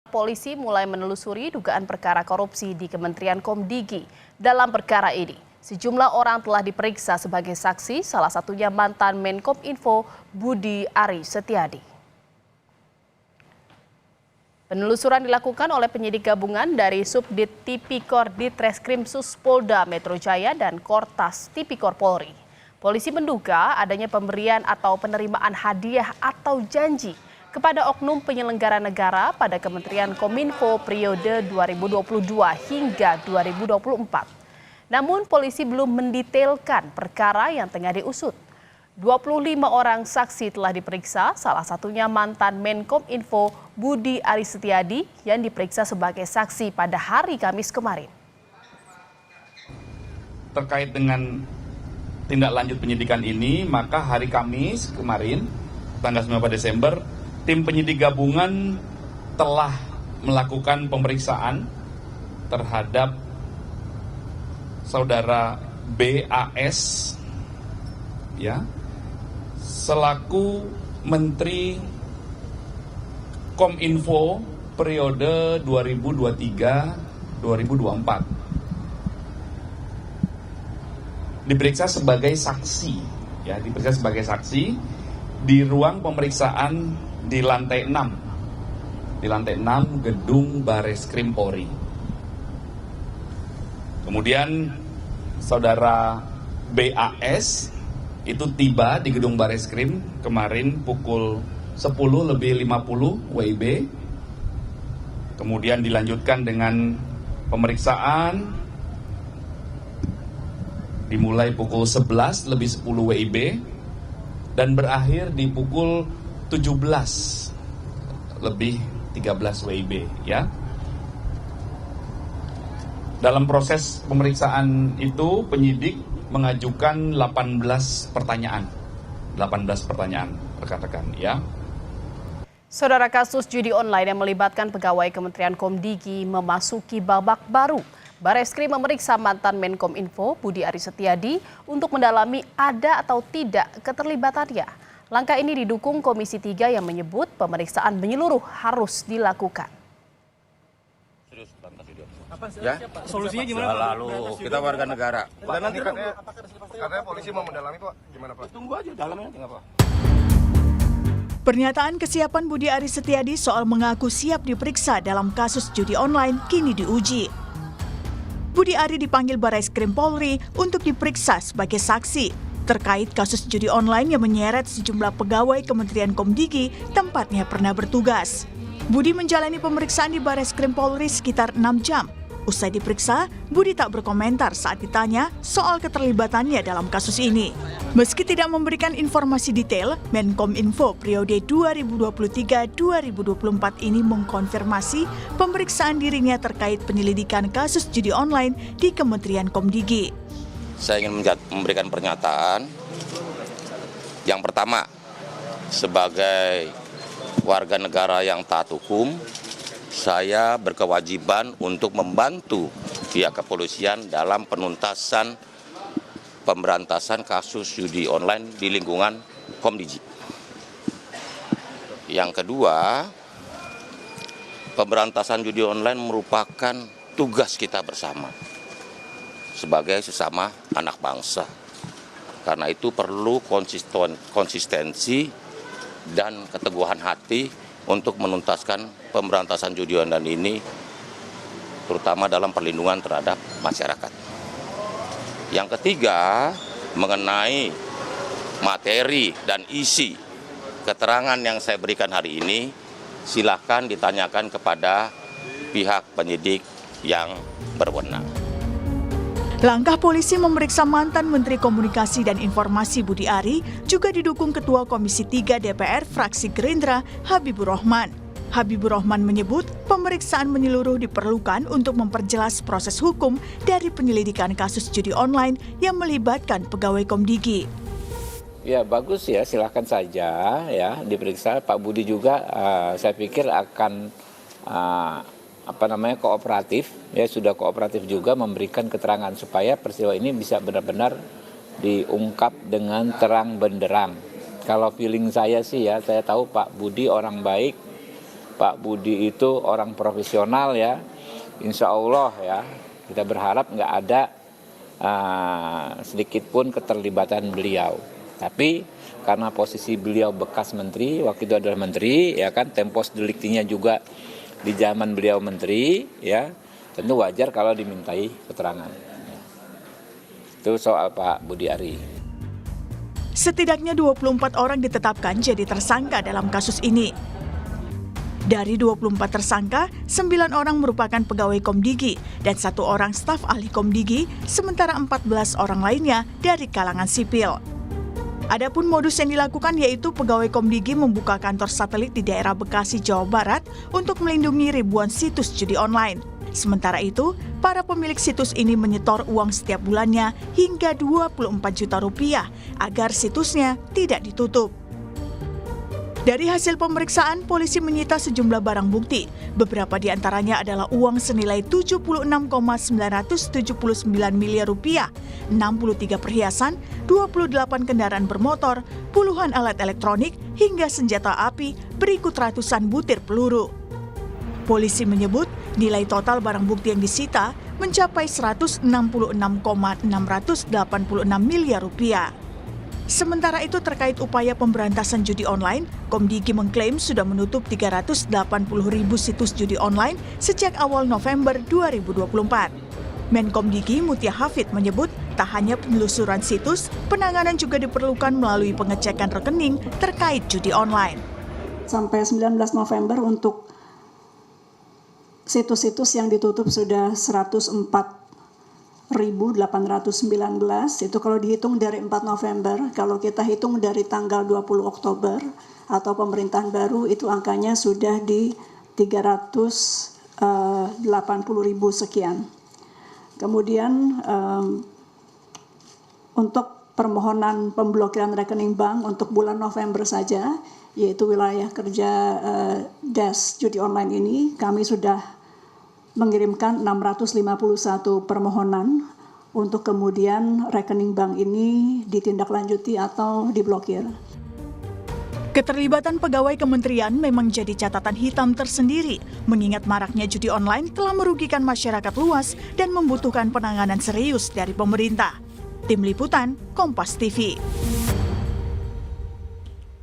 Polisi mulai menelusuri dugaan perkara korupsi di Kementerian Komdigi. Dalam perkara ini, sejumlah orang telah diperiksa sebagai saksi, salah satunya mantan Menkominfo Budi Ari Setiadi. Penelusuran dilakukan oleh penyidik gabungan dari Subdit Tipikor Ditreskrim Suspolda Metro Jaya dan Kortas Tipikor Polri. Polisi menduga adanya pemberian atau penerimaan hadiah atau janji kepada oknum penyelenggara negara pada Kementerian Kominfo periode 2022 hingga 2024. Namun polisi belum mendetailkan perkara yang tengah diusut. 25 orang saksi telah diperiksa, salah satunya mantan Menkominfo Budi Ari Setiadi yang diperiksa sebagai saksi pada hari Kamis kemarin. Terkait dengan tindak lanjut penyidikan ini, maka hari Kamis kemarin, tanggal 9 Desember, tim penyidik gabungan telah melakukan pemeriksaan terhadap saudara BAS ya, selaku Menteri Kominfo periode 2023-2024. Diperiksa sebagai saksi ya, di ruang pemeriksaan di lantai 6 gedung Bareskrim Polri. Kemudian saudara BAS itu tiba di gedung Bareskrim kemarin pukul 10:50 WIB. Kemudian dilanjutkan dengan pemeriksaan dimulai pukul 11:10 WIB dan berakhir di pukul 17:13 WIB ya. Dalam proses pemeriksaan itu penyidik mengajukan 18 pertanyaan rekan-rekan ya. Saudara, kasus judi online yang melibatkan pegawai Kementerian Komdigi memasuki babak baru. Bareskrim memeriksa mantan Menkominfo Budi Ari Setiadi untuk mendalami ada atau tidak keterlibatannya. Langkah ini didukung Komisi 3 yang menyebut pemeriksaan menyeluruh harus dilakukan. Ya, solusinya gimana Pak? Lalu kita warga negara. Dan nanti katanya polisi mau mendalami Pak, gimana Pak? Tunggu aja dalamnya nggak apa. Pernyataan kesiapan Budi Ari Setiadi soal mengaku siap diperiksa dalam kasus judi online kini diuji. Budi Ari dipanggil Bareskrim Polri untuk diperiksa sebagai saksi terkait kasus judi online yang menyeret sejumlah pegawai Kementerian Komdigi tempatnya pernah bertugas. Budi menjalani pemeriksaan di Bareskrim Polri sekitar 6 jam. Usai diperiksa, Budi tak berkomentar saat ditanya soal keterlibatannya dalam kasus ini. Meski tidak memberikan informasi detail, Menkominfo periode 2023-2024 ini mengkonfirmasi pemeriksaan dirinya terkait penyelidikan kasus judi online di Kementerian Komdigi. Saya ingin memberikan pernyataan. Yang pertama, sebagai warga negara yang taat hukum, saya berkewajiban untuk membantu pihak kepolisian dalam penuntasan pemberantasan kasus judi online di lingkungan Komdigi. Yang kedua, pemberantasan judi online merupakan tugas kita bersama sebagai sesama anak bangsa. Karena itu perlu konsistensi dan keteguhan hati untuk menuntaskan pemberantasan judi online ini, terutama dalam perlindungan terhadap masyarakat. Yang ketiga, mengenai materi dan isi keterangan yang saya berikan hari ini, silakan ditanyakan kepada pihak penyidik yang berwenang. Langkah polisi memeriksa mantan Menteri Komunikasi dan Informasi Budi Ari juga didukung Ketua Komisi 3 DPR fraksi Gerindra Habibur Rahman. Habibur Rahman menyebut pemeriksaan menyeluruh diperlukan untuk memperjelas proses hukum dari penyelidikan kasus judi online yang melibatkan pegawai Komdigi. Ya bagus ya, silakan saja ya diperiksa. Pak Budi juga saya pikir akan kooperatif, ya sudah kooperatif juga memberikan keterangan supaya peristiwa ini bisa benar-benar diungkap dengan terang benderang. Kalau feeling saya sih ya, saya tahu Pak Budi orang baik, Pak Budi itu orang profesional ya, insya Allah ya, kita berharap nggak ada sedikit pun keterlibatan beliau. Tapi karena posisi beliau bekas menteri, waktu itu adalah menteri, ya kan, tempus deliktinya juga di zaman beliau menteri, ya, tentu wajar kalau dimintai keterangan. Itu soal Pak Budi Ari. Setidaknya 24 orang ditetapkan jadi tersangka dalam kasus ini. Dari 24 tersangka, 9 orang merupakan pegawai Komdigi dan 1 orang staf ahli Komdigi, sementara 14 orang lainnya dari kalangan sipil. Adapun modus yang dilakukan yaitu pegawai Komdigi membuka kantor satelit di daerah Bekasi, Jawa Barat untuk melindungi ribuan situs judi online. Sementara itu, para pemilik situs ini menyetor uang setiap bulannya hingga 24 juta rupiah agar situsnya tidak ditutup. Dari hasil pemeriksaan, polisi menyita sejumlah barang bukti. Beberapa di antaranya adalah uang senilai 76,979 miliar rupiah, 63 perhiasan, 28 kendaraan bermotor, puluhan alat elektronik, hingga senjata api berikut ratusan butir peluru. Polisi menyebut nilai total barang bukti yang disita mencapai 166,686 miliar rupiah. Sementara itu terkait upaya pemberantasan judi online, Komdigi mengklaim sudah menutup 380.000 situs judi online sejak awal November 2024. Menkomdigi Mutia Hafid menyebut tak hanya penelusuran situs, penanganan juga diperlukan melalui pengecekan rekening terkait judi online. Sampai 19 November untuk situs-situs yang ditutup sudah 104.819, itu kalau dihitung dari 4 November, kalau kita hitung dari tanggal 20 Oktober atau pemerintahan baru itu angkanya sudah di 380.000 sekian. Kemudian untuk permohonan pemblokiran rekening bank untuk bulan November saja, yaitu wilayah kerja DES judi online ini, kami sudah mengirimkan 651 permohonan untuk kemudian rekening bank ini ditindaklanjuti atau diblokir. Keterlibatan pegawai kementerian memang jadi catatan hitam tersendiri, mengingat maraknya judi online telah merugikan masyarakat luas dan membutuhkan penanganan serius dari pemerintah. Tim Liputan, Kompas TV.